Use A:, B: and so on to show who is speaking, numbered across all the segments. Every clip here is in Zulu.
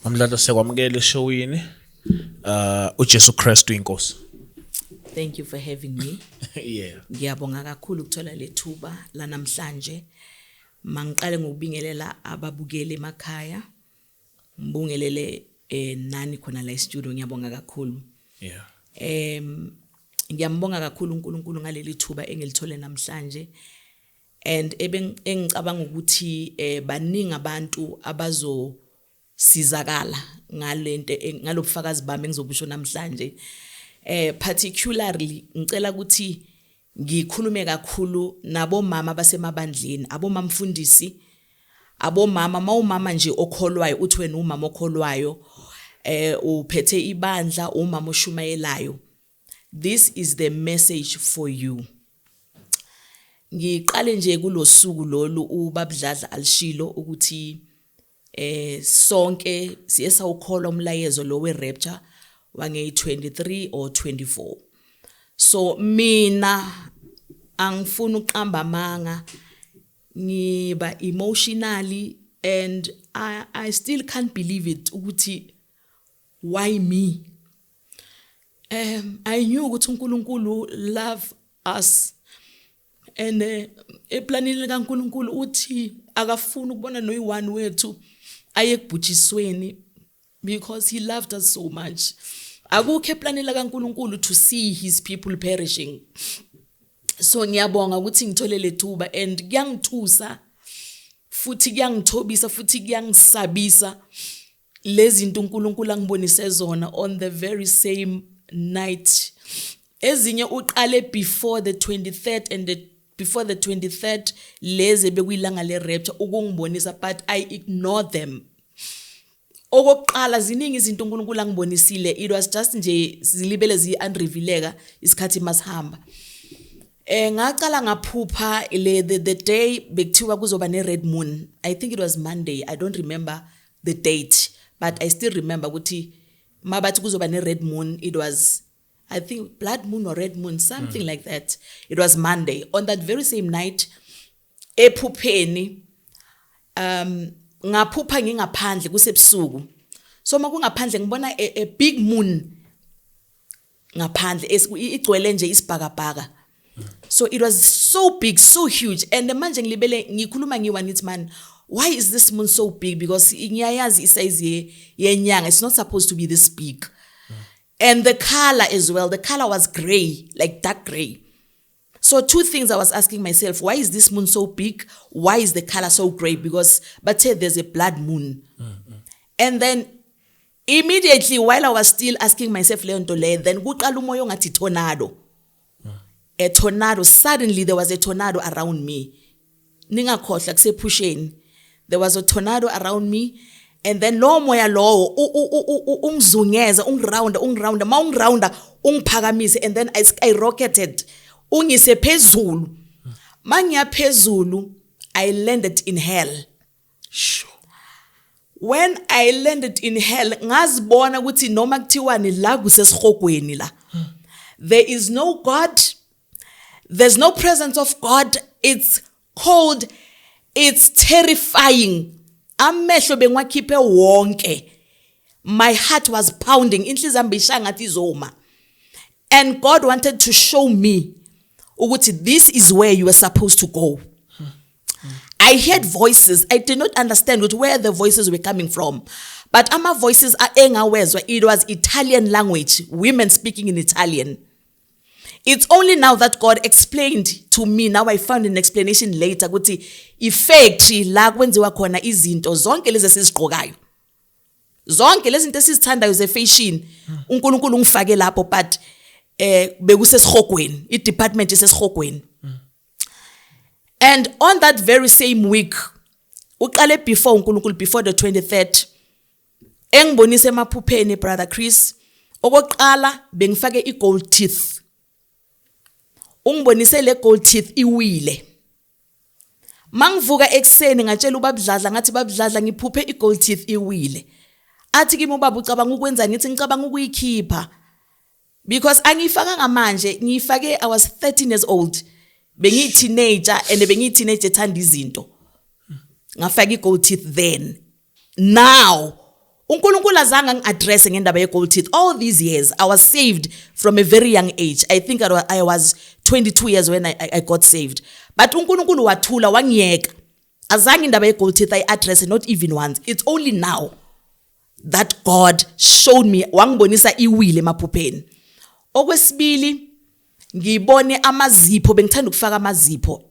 A: Amdlalo sekwamukela eshowini uJesu Kristu inkosi.
B: Thank you for having me.
A: Yeah.
B: Ngiyabonga kakhulu ukuthola lethuba la namhlanje. Mangiqale ngokubingelela ababukeli emakhaya. Ngibongelele nani khona la e-studio ngiyabonga kakhulu.
A: Yeah.
B: Ngiyambonga kakhulu uNkulunkulu ngaleli thuba engilithole namhlanje. And engicabanga ukuthi baningi abantu abazosizakala ngalento ngalobufakazi bami engizobusho namhlanje. Particularly ngicela ukuthi ngikhulume kakhulu nabomama basemabandleni, abomama mfundisi, abomama mawumama nje okholwayo uthi wena umama okholwayo uphethe ibandla umama oshumayelayo. This is the message for you. Ngiqale nje kulosuku lolu ubabdladla alishilo ukuthi sonke siyesawukholwa umlayezo lo we-rapture wange 23 or 24. So mina angifuna uqamba amanga, ngiba emotionally, and I still can't believe it ukuthi why me. I knew ukuthi uNkulunkulu love us, and eplanini kaNkulunkulu uthi akafuna ukubona noyiwani wethu ayekubhutshisweni because he loved us so much. Akukho eplanini kaNkulunkulu to see his people perishing. So ngiyabonga ukuthi ngithole lethuba, and kuyangithusa futhi kuyangithobisa futhi kuyangisabisa lezi zinto uNkulunkulu angibonise zona on the very same night. Ezinye uqale before the 23rd and before the 23rd leze bekuyilanga le rapture ukungibonisa, but I ignore them. Okokuqala ziningi izinto uNkulunkulu angibonisile, it was just nje zilibele unrevealeka isikhathi masihamba. Ngaqala ngaphupha the day bekuthiwa kuzoba ne red moon. I think it was Monday, I don't remember the date, but I still remember ukuthi mabathi kuzoba ne red moon, it was I think blood moon or red moon, something like that. It was Monday. On that very same night, ephupheni, ngaphupha ngingaphandle kusebusuku. So makungaphandle ngibona a big moon ngaphandle igcwele nje isibhakabhaka. So it was so big, so huge. And manje ngilibele ngikhuluma ngiwanithi man, why is this moon so big? Because ngiyayazi isize yenyanga, it's not supposed to be this big. And the color as well, the color was gray, like dark gray. So two things I was asking myself, why is this moon so big? Why is the color so gray? Because but say there's a blood moon. And then immediately while I was still asking myself then kuqala umoya ongathi tornado. A tornado, suddenly there was a tornado around me. Ningakhohlwa kusephusheni. There was a tornado around me. And then lo moya lo ungizungeza ungirounda ma ungiphakamise, and then I rocketed ungise phezulu. Mangiya phezulu, I landed in hell.
A: Sure.
B: When I landed in hell, ngazibona ukuthi noma kuthiwani la kusesihogweni la. There is no God. There's no presence of God. It's cold. It's terrifying. Amehlo bengwakhiphe wonke. My heart was pounding. Inhliziyo yami ishaya ngathi izoma. And God wanted to show me ukuthi this is where you were supposed to go. I heard voices. I did not understand where the voices were coming from. But ama voices engawezwa, it was Italian language, women speaking in Italian. It's only now that God explained to me, now I found an explanation later, ukuthi ifactory la kwenziwa khona izinto zonke lezi esizigqokayo. Zonke lezi zinto esizithandayo ze fashion, uNkulunkulu ungifake lapho, but bekusesihogweni, i-department esesihogweni. And on that very same week, uqale before uNkulunkulu, before the 23rd, engibonise emaphupheni brother Chris, okokuqala bengifake i-gold teeth. Ungibonise le gold teeth iwile. Mangivuka ekseni ngatshela ubabdladla ngathi babdladla ngiphuphe i-gold teeth iwile. Athi kimi ubaba ucabanga ukwenza, ngithi ngicabanga ukuyikhipha. Because angifaka ngamanje, ngifake I was 13 years old. bengiyi teenager and bengiyi teenager ethanda izinto ngafaka i-gold teeth then. Now uNkulunkulu azange ngi-address ngendaba ye-gold teeth. All these years I was saved from a very young age. I think I was 22 years when I got saved. But uNkulunkulu wathula wangiyeka. Azange indaba ye-gold teeth I-address not even once. It's only now that God showed me wangibonisa iwili emaphupheni. Okwesibili ngibone amazipho bengithanda ukufaka amazipho.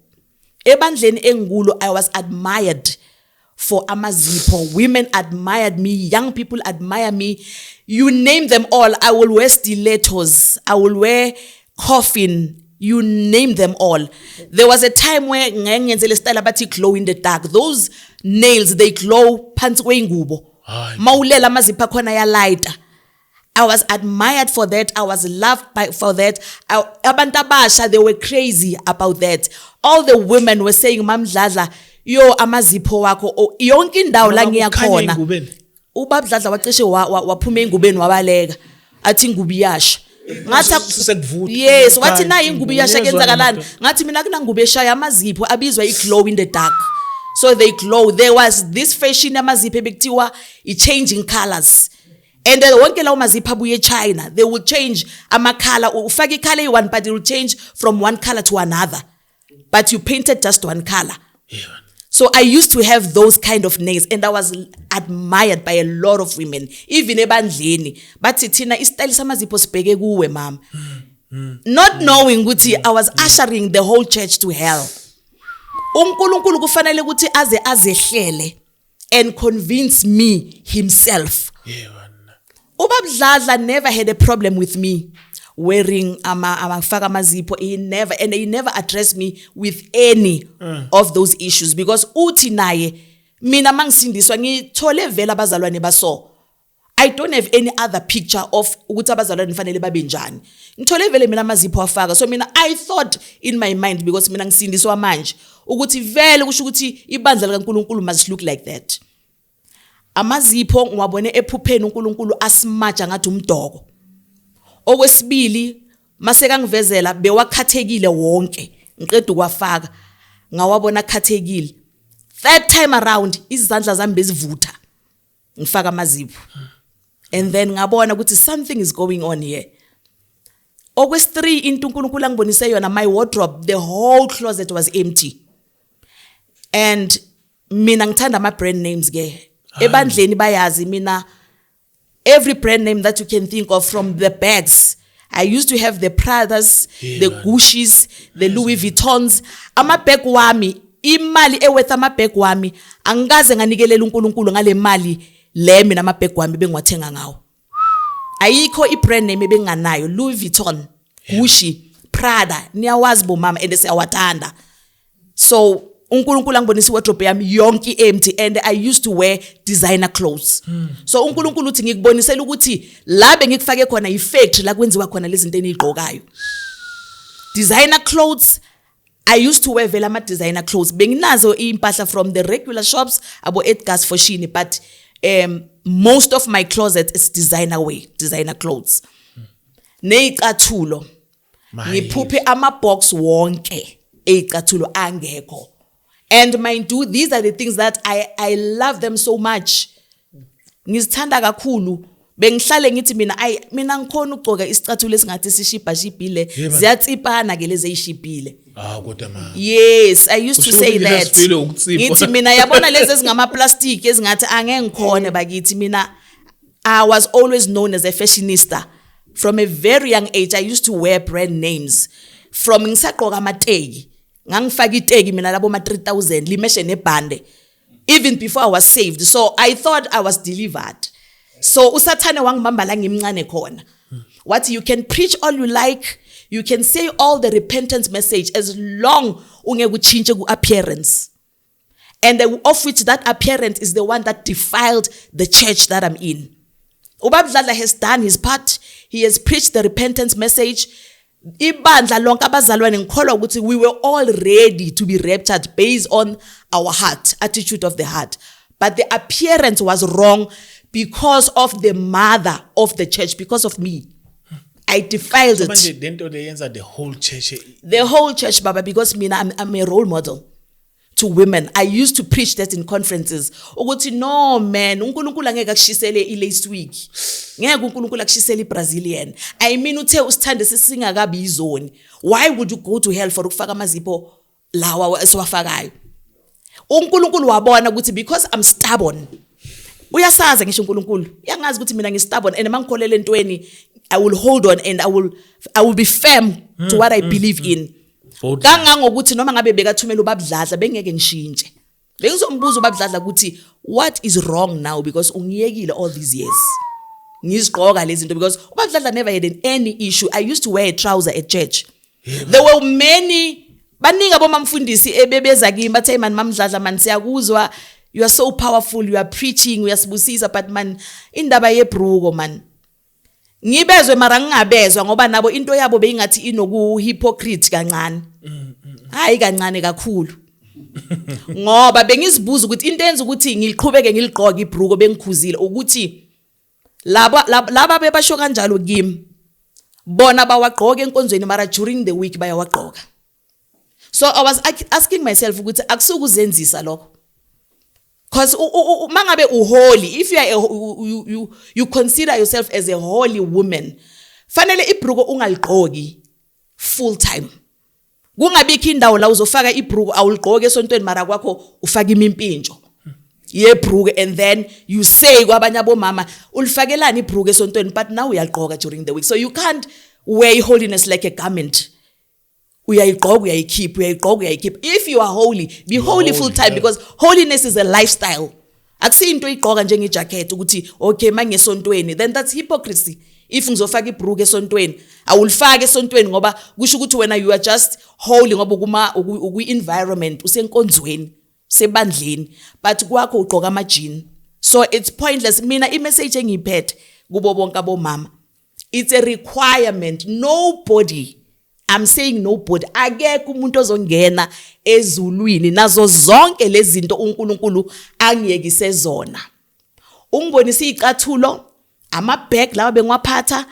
B: Ebandleni engikulo I was admired for amazipho. Women admired me, young people admire me. You name them all. I will wear stilettos, I will wear coffin, you name them all. There was a time where ngiyenzele style abathi glow in the dark. Those nails they glow phansi kwengubo. Mawulela amazipho khona ya lighter. I was admired for that. I was loved for that. Abantu abasha they were crazy about that. All the women were saying Mamdladla yo amazipho wakho yonke indawo la ngiyakhona. Ubaba Dladla wacishe waphuma engubeni wabaleka athi ngubi yasha. Ngathi yes wathi na ingubi yasha kenzakalani ngathi mina kunangubi eshaya amazipho abizwa iglow in the dark. So they glow. There was this fashion amazipho bekuthiwa changing colors. And wonke lawo mazipho abuye eChina, they will change amakhala. Ufaka icolor eyi-one but it will change from one color to another. But you painted just one color.
A: Yeah.
B: So I used to have those kind of nails and I was admired by a lot of women, even ebandleni. But thina istyle samazipho sibheke kuwe mama. Not knowing ukuthi I was ushering the whole church to hell. uNkulunkulu kufanele ukuthi aze azehlele and convince me himself.
A: Yeah.
B: Ubaba Dladla never had a problem with me wearing amafaka amazipho. He never addressed me with any of those issues because uthi naye mina mangisindiswa ngithole vela abazalwane baso. I don't have any other picture of ukuthi abazalwane fanele babe njani. Ngithole vele mina amazipho afaka. So mina I thought in my mind because mina ngisindiswa manje ukuthi vele kusho ukuthi ibandla likaNkulunkulu must look like that. Amazipho ngiwabone ephupheni uNkulunkulu asimaja ngathi umdoko. Okwesibili maseka ngivezela bewakhathekile wonke ngiqeda ukwafaka ngawabona khathekile. Third time around izandla zami bezivutha ngifaka amazipho. And then ngabona ukuthi something is going on here. Okwesi-3 into uNkulunkulu angibonise yona my wardrobe, the whole closet was empty. And mina ngithanda ama brand names ke. Ebandleni bayazi mina every brand name that you can think of, from the bags. I used to have the Pradas, the Gucci's, the Louis Vuittons. Ama bag wami, imali eworth ama bag wami, angikaze nganikelela uNkulunkulu ngale mali le mina ama bag wami bengiwathenga ngawo. Ayikho i-brand name ebenganayo. Louis Vuitton, Gucci, Prada, niyawazi bo mama and siyawathanda. So uNkulunkulu angibonisa wardrobe yami yonke empty and I used to wear designer clothes. So uNkulunkulu uthi ngikubonisela ukuthi la bengikufake khona i-factory la kwenziwa khona lezi zinto enizigqokayo. Designer clothes, I used to wear vela ama designer clothes. Benginazo impahla from the regular shops abo Edgar's Foschini, but most of my closet is designer clothes. Neyicathulo ngiphuphe ama box wonke eyicathulo angekho. And mind you, these are the things that I love them so much. Ngizithanda kakhulu. Bengihlale ngithi mina ngikhona ukugcoka isicathulo esingathi sishibhashibhile ziyatsipana ke lezi eyishibhile.
A: Kodwa ma.
B: Yes, I used to say that. Ngithi mina yabona lezi ezingama plastic ezingathi angeke ngikhone bakithi mina. I was always known as a fashionista. From a very young age I used to wear brand names. From ngisaqoka amateki. Ngangifaka iteki mina labo ma 3000 limeshe nebhande. Even before I was saved. So I thought I was delivered. So usathane wangibamba la ngimncane khona. What you can preach all you like, you can say all the repentance message as long ungeke uchinche ku appearance. And of which that appearance is the one that defiled the church that I'm in. Ubaba Dladla has done his part. He has preached the repentance message. Ibandla lonke abazalwane ngikholwa ukuthi we were all ready to be raptured based on our heart, attitude of the heart. But the appearance was wrong because of the mother of the church, because of me. I defiled it.
A: Manje lento leyenza the whole church.
B: The whole church, Baba, because I'm a role model to women. I used to preach that in conferences. Ukuthi no man, uNkulunkulu angeke akushisele ilast week. Ngeke uNkulunkulu akushisele iBrazilian. I mean uthe usithande sisingakabi izoni. Why would you go to hell for ukufaka amazipho lawa esiwafakayo? uNkulunkulu wabona ukuthi because I'm stubborn. Uyasaza ngisho uNkulunkulu. Uyangazi ukuthi mina ngi-stubborn and mangikholele entweni I will hold on and I will be firm to what I believe in. Kangangokuthi noma ngabe bekathumela ubabdladla bengeke ngishintshe. Bengizombuza ubabdladla ukuthi what is wrong now because ungiyekile all these years. Ngizigqoka lezi zinto because ubabdladla never had any issue. I used to wear a trouser at church. There were many baningi abomamfundisi ebebeza kimi bathe man mamdladla man siyakuzwa you are so powerful, you are preaching, uyasibusisa but man indaba yebruko man. Ngibezwe mara ngingabezwa ngoba nabo into yabo beyingathi inoku hypocrite kancane. Hayi kancane kakhulu. Ngoba bengizibuza ukuthi into enza ukuthi ngiliqhubeke ngiligqoka ibruko bengikhuzile ukuthi laba bebasho kanjalo kimi bona bawagqoka enkonzweni mara during the week bayawagqoka. So I was asking myself ukuthi akusukuzenzisa lokho. Because mangabe uholy, if you are you consider yourself as a holy woman, fanele ibruko ungaligqoki full time. Kungabikho indawo la uzofaka ibruko awuligqoke esontweni mara kwakho ufaka imimpintsho yebruko and then you say kwabanye abomama ulifakelani ibruko esontweni but now uyaligqoka during the week. So you can't wear holiness like a garment. Uyayiqoka uyayikhipha. If you are holy, be holy full time because holiness is a lifestyle. Akusi into igqoka njenge jacket ukuthi okay mangesontweni then that's hypocrisy. If ngizofaka ibruko esontweni awulifake esontweni ngoba kusho ukuthi wena you are just holy ngoba ukwi environment usenkonzweni sebandleni but kwakho ugqoka amajini. So it's pointless. Mina i-message engiyiphethe kubo bonke abomama, it's a requirement. Nobody, I'm saying nobody, akekho umuntu ozongena ezulwini nazo zonke lezi zinto uNkulunkulu angiyekise zona. Ungibonisa icathulo, ama-bag lawa bengiwaphatha,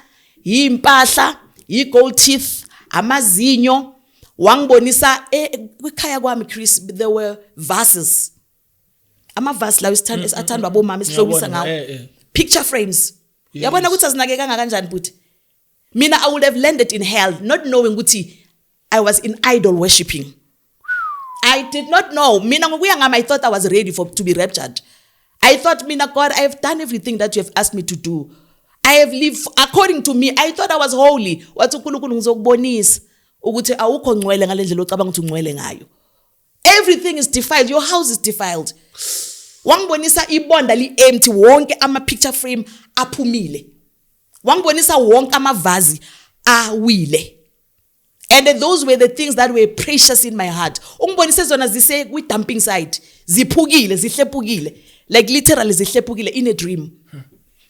B: impahla, i-gold teeth, amazinyo. Wangibonisa ekhaya kwami Chris, there were vases. Ama-vase lawa esithandwa abomama esihlobisa ngawo. Picture frames. Yabona ukuthi azinakekanga kanjani buthi. Mina, I would have landed in hell not knowing ukuthi I was in idol worshipping. I did not know. Mina ngokuya ngami I thought I was ready to be raptured. I thought, mina God, I have done everything that you have asked me to do. I have lived according to me. I thought I was holy. Wathi uNkulunkulu ngizokubonisa ukuthi awukho ngcwele ngalendlela ocabanga ukuthi ungcwele ngayo. Everything is defiled. Your house is defiled. Wangibonisa ibonda li-empty, wonke ama-picture frame aphumile. Wangibonisa wonke amavazi awile. And those were the things that were precious in my heart. Ungibonise zona zise kwi-dumping site. Ziphukile, zihlephukile. Like literally zihlephukile in a dream.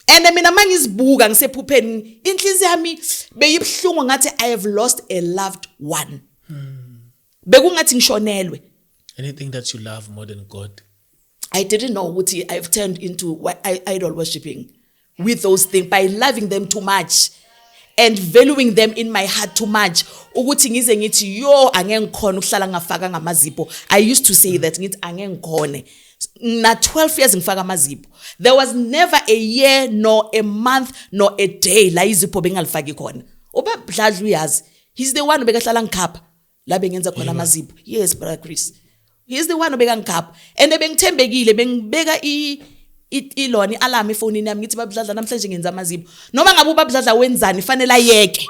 B: And mina mangizibuka ngisephupheni, inhliziyo yami beyibhlungu ngathi I have lost a loved one. Bekungathi ngishonelwe.
A: Anything that you love more than God.
B: I didn't know ukuthi I've turned into idol worshipping with those things by loving them too much and valuing them in my heart too much. Ukuthi ngize ngithi yo angeke ngikhona ukuhlala ngafaka ngamazipho. I used to say that ngithi angeke ngikhone. Na 12 years ngifaka amazipho. There was never a year nor a month nor a day la izipho bengalifaki khona. Ubabdladla uyazi. He's the one obekahlala ngikhapha la bengenza khona amazipho. Yes, brother Chris. He's the one obeka ngikhapha. And bengithembekile bengibeka iloni alarm efonini yami ngithi babdladla namhlanje ngenza amazipho. Noma ngabe ubabdladla wenzani fanele ayeke.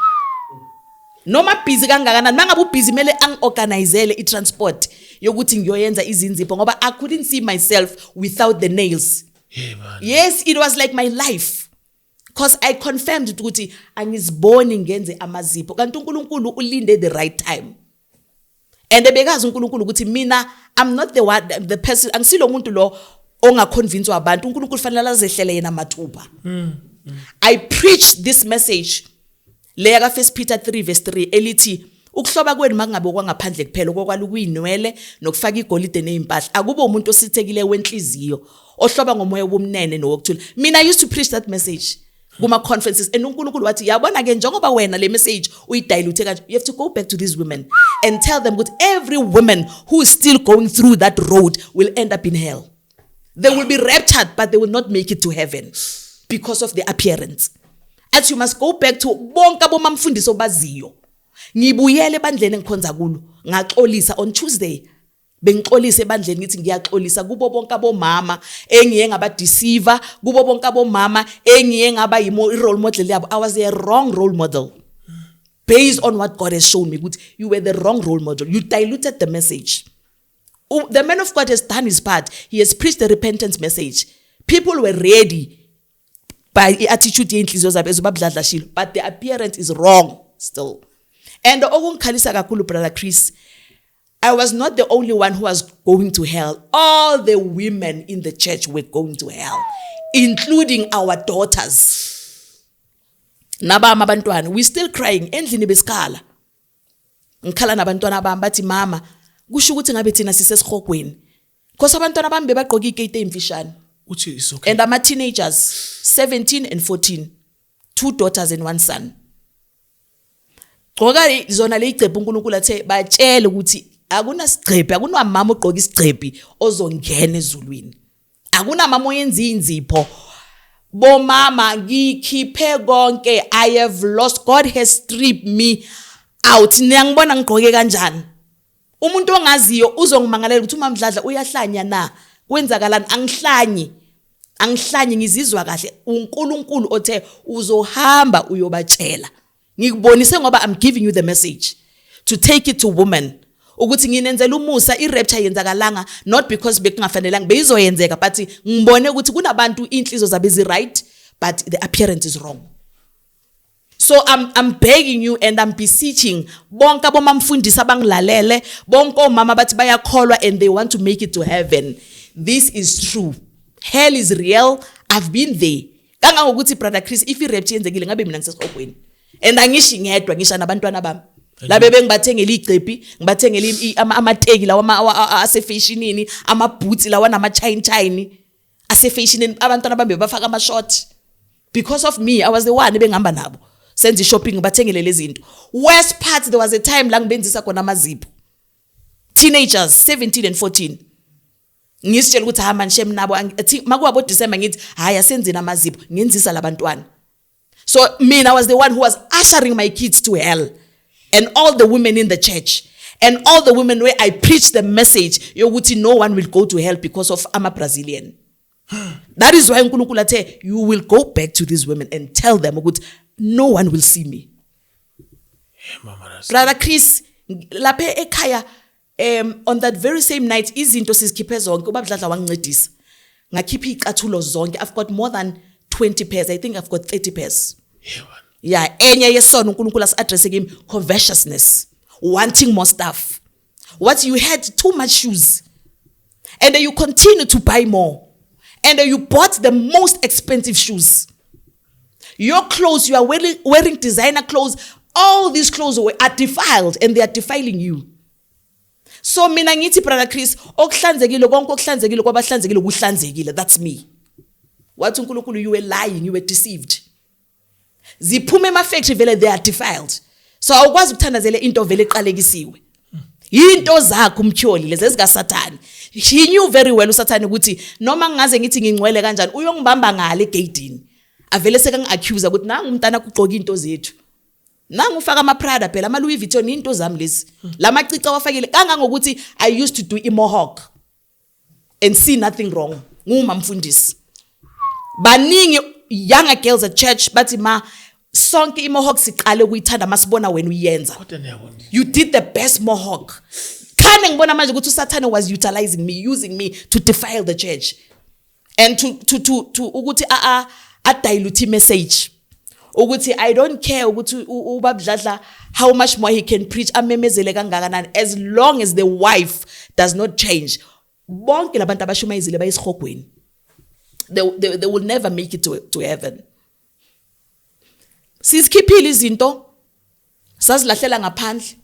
B: Noma busy kangakanani mangabe ubusy mele angiorganizele i-transport yokuthi ngiyoyenza izinzipho ngoba I couldn't see myself without the nails.
A: Yeah, man.
B: Yes, it was like my life. Because I confirmed ukuthi angiziboni ngenze amazipho kanti uNkulunkulu ulinde the right time. And ebekazi uNkulunkulu ukuthi mina I'm not the person, angisilo umuntu lo ongaconvince abantu. uNkulunkulu fanele azehlele yena mathuba. I preach this message leya ka 1 Peter 3 verse 3 elithi ukuhloba kwenu makungabe kwangaphandle kuphela okwakwalu kuyinwele nokufaka igolide nezimpahla akube umuntu osithekile wenhliziyo ohloba ngomoya wobumnene nowokuthula. Mina I used to preach that message kuma conferences and uNkulunkulu wathi yabona ke njengoba wena le message uyidilute kanje, you have to go back to these women and tell them that every woman who is still going through that road will end up in hell. They will be raptured but they will not make it to heaven because of the appearance. As you must go back to bonke abomamfundisi obaziyo. Ngibuyele ebandleni engikhonza kulo ngaxolisa on Tuesday. Bengixolisa ebandleni ngithi ngiyaxolisa kubo bonke abomama engiye ngaba deceiver, kubo bonke abomama engiye ngaba role model yabo. I was a wrong role model. Based on what God has shown me, you were the wrong role model. You diluted the message. The man of God has done his part. He has preached the repentance message. People were ready by attitude, but the appearance is wrong still. And Brother Chris, I was not the only one who was going to hell. All the women in the church were going to hell, including our daughters. Nabama bantwana, we still crying. Endlini besikhala. Ngikhala nabantwana bami bathi mama, kusho ukuthi ngabe thina sisesihogweni. Because abantwana bami bebagqoka ikete emfishane.
A: Uthi is okay.
B: And I'm teenagers, 17 and 14. 2 daughters and 1 son. Gqoka zona le igcebhe uNkulunkulu athe batshele ukuthi akuna sigcebhe, akuna mama ogqoka isigcebhe ozongena ezulwini. Akuna mama oyenza inzipho. Bo mama ngikhiphe konke, I have lost. God has stripped me out. Niyangibona ngigqoke kanjani? Umuntu ongaziyo uzongimangalela ukuthi uma Mdladla uyahlanya na. Kwenzakalani? Angihlanye ngizizwa kahle. uNkulunkulu othe uzohamba uyobatshela. Ngikubonise ngoba I'm giving you the message to take it to women. Ukuthi nginenzela umusa irapture yenzakalanga not because bekungafanelanga beyizoyenzeka but ngibone ukuthi kunabantu inhliziyo zabe zi right but the appearance is wrong. So I'm begging you and I'm beseeching bonke abomamfundisi abangilalele, bonke omama bathi bayakholwa and they want to make it to heaven. This is true. Hell is real. I've been there. Kangangokuthi Brother Chris, if irapture yenzekile ngabe mina ngisesihogweni. And angishi ngedwa ngisha nabantwana bami. Labe bengibathengela igcepi, ngibathengela amateki lawa asefashionini, amaboots lawa nama-chain asefashionini, abantwana bami bafaka ama-short. Because of me, I was the one ebengihamba nabo. Senze shopping ngibathengele lezi zinto. Worst part, there was a time la ngibenzisa khona amazipho. Teenagers 17 and 14. Ngisitshela ukuthi hamba nishem nabo athi makuwabo December ngithi hayi asenzeni amazipho ngenzisa labantwana. So I was the one who was ushering my kids to hell. And all the women in the church. And all the women where I preached the message, yokuthi no one will go to hell because of I'm a Brazilian. That is why uNkulunkulu athe you will go back to these women and tell them ukuthi no one will see me. Brother Chris, laphe ekhaya on that very same night izinto sizikhiphe zonke ubaba Mdladla wangincedisa. Ngakhipha icathulo zonke. I've got more than 20 pairs. I think I've got 30 pairs. Yeah, enye yesono uNkulunkulu addressing him covetousness, wanting more stuff. What you had too much shoes. And then you continue to buy more. And then you bought the most expensive shoes. Your clothes, you are wearing designer clothes. All these clothes are defiled and they are defiling you. So mina ngithi Brother Chris, okuhlanzekile konke okuhlanzekile kwabahlanzekile kuhlanzekile. That's me. What uNkulunkulu, you were lying, you were deceived. Ziphume ema-factory vele they are defiled. So awukwazi ukuthandazela into vele eqalekisiwe. Into zakho umtyholi lezi ezikaSathane. He knew very well uSathane ukuthi noma ngingaze ngithi ngingcwele kanjani uyongibamba ngale egate. Avele sekangi-accuse ukuthi nangu umntana kugqoka into zethu. Nangu ufaka ama-Prada phela ama-Louis Vuitton into zami lezi. Lamacica wafakile kangangokuthi I used to do i-mohawk and see nothing wrong. Ngumamfundisi. Baningi younger girls at church bathi ma sonke i-mohawk siqale ukuyithanda masibona wena uyenza. You did the best mohawk. Khane ngibona manje ukuthi uSathane was utilizing me, using me to defile the church and to ukuthi a dilute message. Ukuthi I don't care ukuthi ubaba Mdladla how much more he can preach amemezele kangakanani as long as the wife does not change. Bonke labantu abashumayezile bayisihogweni. They will never make it to heaven. Sizikhiphile izinto sazilahlela ngaphandle.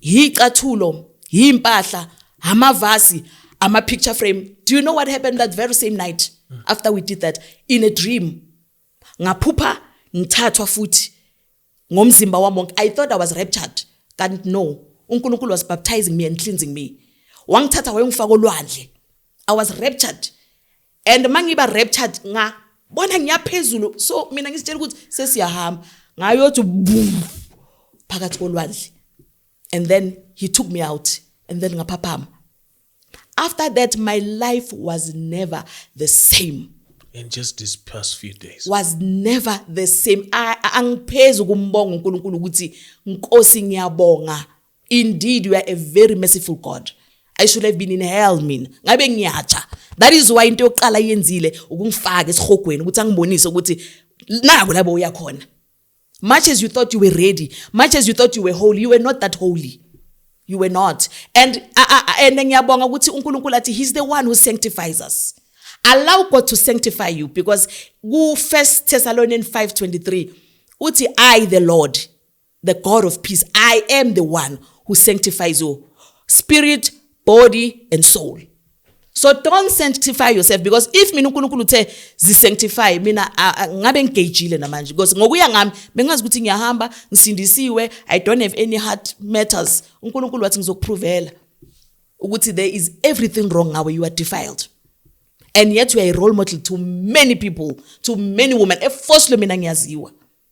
B: Yicathulo, yimpahla, amavasi, ama-picture frame. Do you know what happened that very same night after we did that? In a dream. Ngaphupha ngithathwa futhi ngomzimba wami wonke. I thought I was raptured, kanti no, uNkulunkulu was baptizing me and cleansing me. Wangithatha wayengifaka olwandle. I was raptured, and mangiba raptured ngabona ngiyaphezulu. So mina ngisitshela ukuthi sesiyahamba ngayothi phakathi kolwandle, and then he took me out, and then ngaphaphama. After that, my life was never the same.
A: In just these past few days.
B: Was never the same. Angiphezulu kumbonga uNkulunkulu ukuthi Nkosi ngiyabonga. Indeed, you are a very merciful God. I should have been in hell mina. Ngabe ngiyatsha. That is why into yokuqala yenzile ukungifaka esihogweni ukuthi angibonise ukuthi naku labo uya khona. Much as you thought you were ready, much as you thought you were holy, you were not that holy. You were not. And ngiyabonga ukuthi uNkulunkulu athi he's the one who sanctifies us. Allow God to sanctify you, because 1 Thessalonians 5:23 uthi I the Lord, the God of peace, I am the one who sanctifies you, spirit, body and soul. So don't sanctify yourself, because if mina uNkulunkulu uthe zisanctify mina ngabe ngigejile namanje, because ngokuya ngami bengazi ukuthi ngiyahamba ngisindisiwe, I don't have any heart matters. uNkulunkulu wathi ngizokuprovela ukuthi there is everything wrong ngawe, you are defiled. And yet we are a role model to many people, to many women. Firstly mina ngiyaziwa.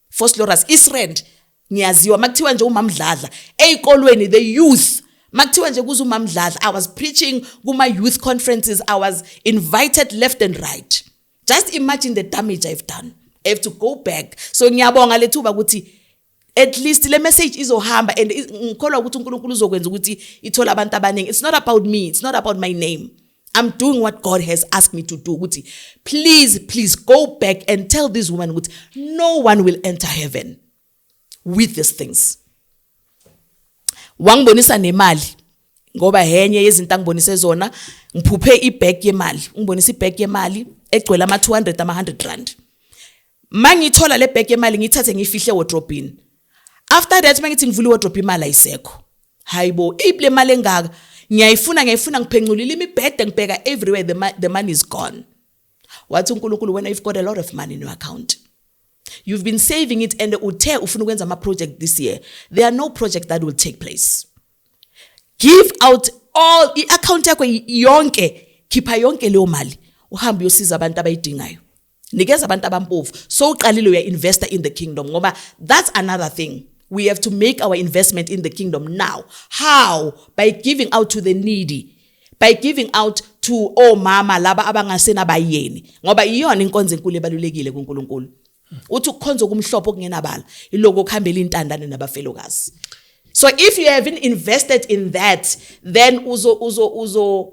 B: Firstly ras Israel ngiyaziwa. Makuthiwa nje umamdladla ezikolweni, the youth. Makuthiwa nje kuza umamdladla. I was preaching kuma youth conferences. I was invited left and right. Just imagine the damage I've done. I have to go back. So ngiyabonga lethuba ukuthi at least le message izohamba, and ngikholwa ukuthi uNkulunkulu uzokwenza ukuthi ithola abantu abaningi. It's not about me, it's not about my name. I'm doing what God has asked me to do. Please go back and tell this woman no one will enter heaven with these things. Wangibonisa nemali ngoba henye yezinto angibonise zona, ngiphuphe ibag yemali. Ngibonisa ibag yemali egcwele ama 200 ama 100 rand. Mangithola le bag yemali ngithathe ngifihle wardrobe. After that mangithi ngivula wardrobe imali ayisekho. Hayibo, ible mali engaka. Ngiyayifuna ngiphenculile imibhede ngibheka everywhere, the money is gone. Wathi uNkulunkulu, when you've got a lot of money in your account, you've been saving it, and uthe ufuna ukwenza ama project this year, there are no project that will take place. Give out all i-account yakho yonke, khipha yonke leyo mali, uhambe uyosiza abantu abayidingayo, nikeza abantu abampofu. So uqalile uya investor in the kingdom, ngoba that's another thing. We have to make our investment in the kingdom now. How? By giving out to the needy. By giving out to mama laba abangasena bayeni. Ngoba iyona inkonzo enkulu ebalulekile kuNkulunkulu. Uthi ukukhonza kumhlophe okungenabala, iloko ukuhambela intandane nabafelokazi. So if you haven't invested in that, then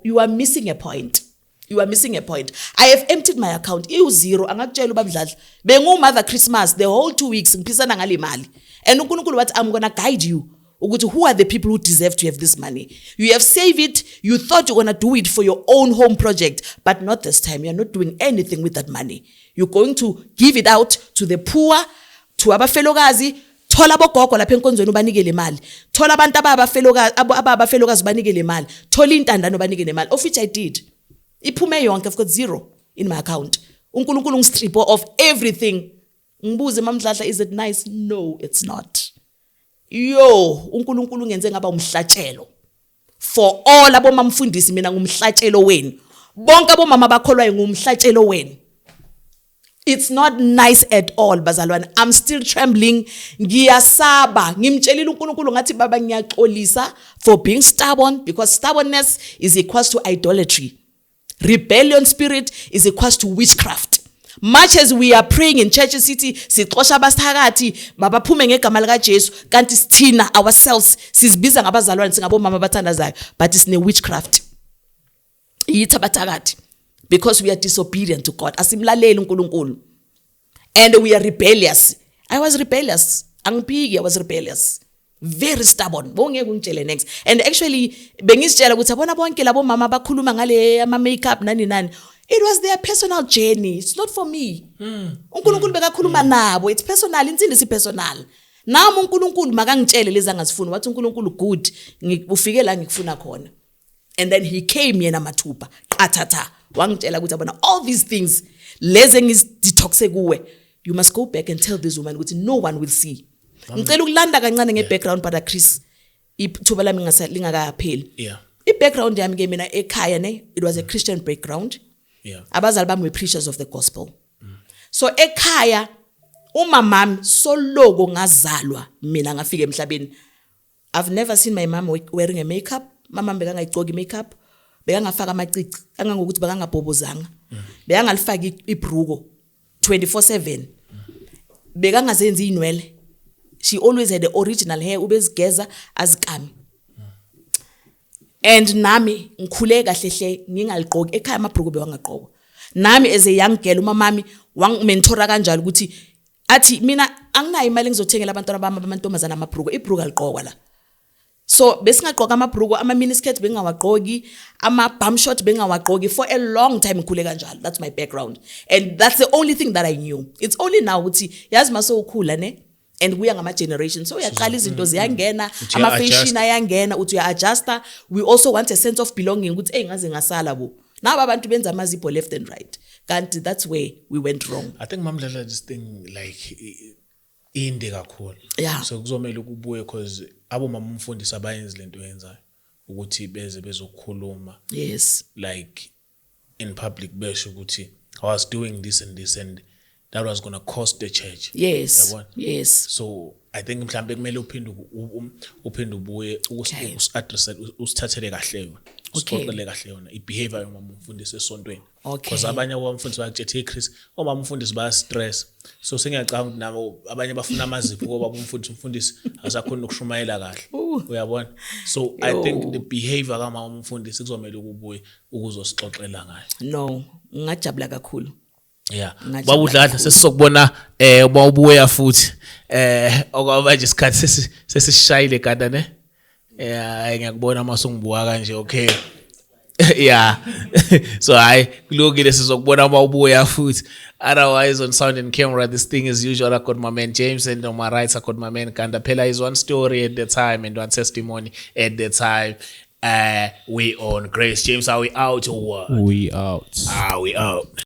B: you are missing a point. You are missing a point. I have emptied my account. Zero. Angakutshela ubabdladla. Mother Christmas the whole 2 weeks ngipisana ngale mali. And uNkulunkulu wathi I'm going to guide you. Who are the people who deserve to have this money? You have saved it. You thought you're going to do it for your own home project, but not this time. You're not doing anything with that money. You're going to give it out to the poor, to abafelokazi. Thola bogogo lapha enkonzweni ubanikele imali. Thola abantu abafelokazi ubanikele imali. Thola intandane ubanikele imali. Of which I did. Iphume yonke, I've got zero in my account. uNkulunkulu ngistrip of everything. Ngibuze mamdladla, is it nice? No, it's not. uNkulunkulu ngenze ngaba umhlatshelo. For all abomamfundisi mina ngumhlatshelo wenu. Bonke abomama bakholwayo ngumhlatshelo wenu. It's not nice at all, bazalwane. I'm still trembling. Ngiyasaba. Ngimtshelile uNkulunkulu ngathi baba ngiyaxolisa for being stubborn, because stubbornness is equals to idolatry. Rebellion spirit is equals to witchcraft. Much as we are praying in Church City, sixosha abasithakathi mabaphume ngegama lika Jesu, kanti sithina ourselves sizibiza ngabazalwane singabomama bathandazayo, but it's ne witchcraft. Yithi abathakathi, because we are disobedient to God. Asimlaleli uNkulunkulu. And we are rebellious. I was rebellious. Angiphiki, I was rebellious. Very stubborn. Bongeke ungitshele next. And actually bengisitshela ukuthi abona bonke labo mama bakhuluma ngale ama makeup nani. It was their personal journey. It's not for me. uNkulunkulu bekakhuluma nabo. It's personal. Insindi si personal. Nami uNkulunkulu makangitshele lezi angazifuni. Wathi uNkulunkulu good. Ufike la ngikufuna khona. And then he came yena mathupa. Qathatha. Wangitshela ukuthi abona all these things lezi ngizidetoxe kuwe. you must go back and tell this woman ukuthi no one will see. Ngicela ukulanda kancane ngebackground but Chris ithuba lami lingakapheli.
A: Yeah.
B: I-background yami ke mina ekhaya it was a Christian background.
A: Yeah.
B: Abazali bami were preachers of the gospel. So ekhaya umamami soloko ngazalwa mina ngafika emhlabeni. I've never seen my mom wearing a makeup. Mama bekangayigcoki makeup. Bekangafaka amacici kangangokuthi bekangabhobozanga. Bekangalifaki ibruko 24/7. Bekangazenzi inwele. She always had the original hair ubezigeza azikami. And nami ngikhule kahle hle ngingaliqoki ekhaya amabruko bewangaqokwa. Nami as a young girl umamami wangimentora kanjalo ukuthi athi mina anginayo imali ngizothengela abantwana bami amantombazana amabruko ibruko aliqokwa la. So besingaqoka amabruko ama miniskirt bengawaqoki ama bum short bengawaqoki for a long time ngikhule kanjalo. That's my background and that's the only thing that I knew. It's only now ukuthi yazi maso ukhula ne and kuya ngama generation so uyaqala izinto ziyangena ama fashion ayangena uthi uya adjuster. We also want a sense of belonging ukuthi ngaze ngasala bo naba abantu benza amazipho left and right kanti that's where we went wrong.
A: I think mamdlala this thing like inde kakhulu.
B: Yeah.
A: So kuzomela ukubuye because abo mama umfundisi abayenzi lento yenzayo ukuthi beze bezokhuluma.
B: Yes.
A: Like in public besho ukuthi I was doing this and this and that was going to cost the church.
B: Yes. Yes.
A: So I think mhlambe kumele uphinde ubuye usaddress usithathele kahle yona. Usiqoqele kahle yona ibehavior yomama umfundisi esontweni. Because abanye abamfundisi bakuthi Chris omama umfundisi baya stress. So sengiyacanga ukuthi nabo abanye bafuna amazipho ngoba umfundisi asakhona ukushumayela kahle. Uyabona? So I think the behavior kamama umfundisi kuzomela ukubuye ukuzosixoxela ngayo.
B: No, ngajabula kakhulu.
A: Yeah. Babudladla sesizokubona bawubuya futhi okwamanje isikhathi sesishayile kada ne. Ngiyakubona masungibuka kanje okay. Yeah. So kulungile sizokubona bawubuya futhi. Otherwise on sound and camera this thing is usual. I got my man James and on my right I got my man Kanda. Phela is one story at the time and one testimony at the time. We on Grace James, are we out or what?
C: We out.
A: We out.